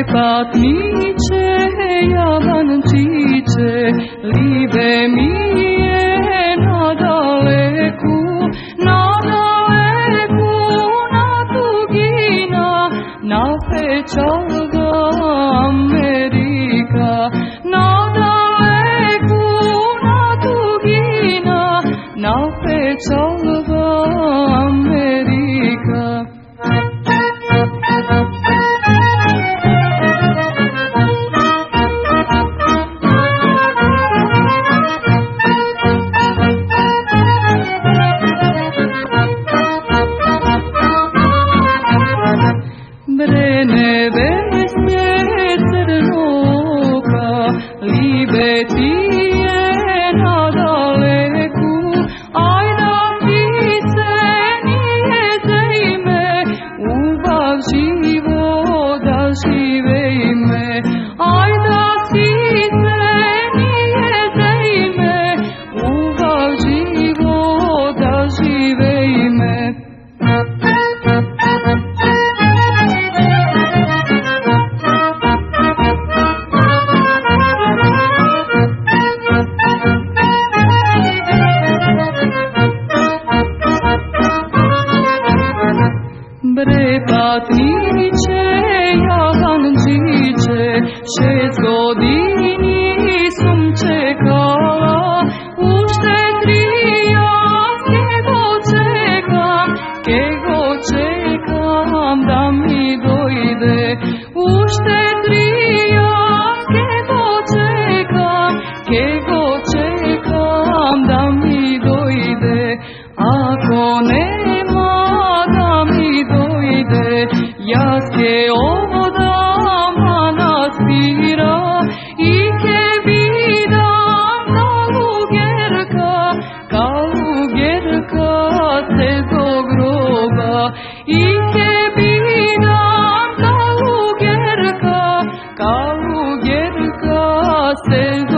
Patnice, javančiće, libe mi je nadaleku, nadaleku, na dugina, na pečalga Amerika, nadaleku, na dugina, na pečalga Amerika. Neveste crnoka, libe ti je nadaleku, aj da ti se nije zejme, ubav život da žive ime, aj da ti se nije zejme, ubav život da žive ime. Patniče, javančiće, 6 godini sam čekala, ušte 3 ja kego čekam da mi dojde, ušte 3 ja kego čekam da mi dojde, ako nema da mi dojde, ja se odam manastira i ke vidam kalugerka se do groba, i ke vidam kalugerka se do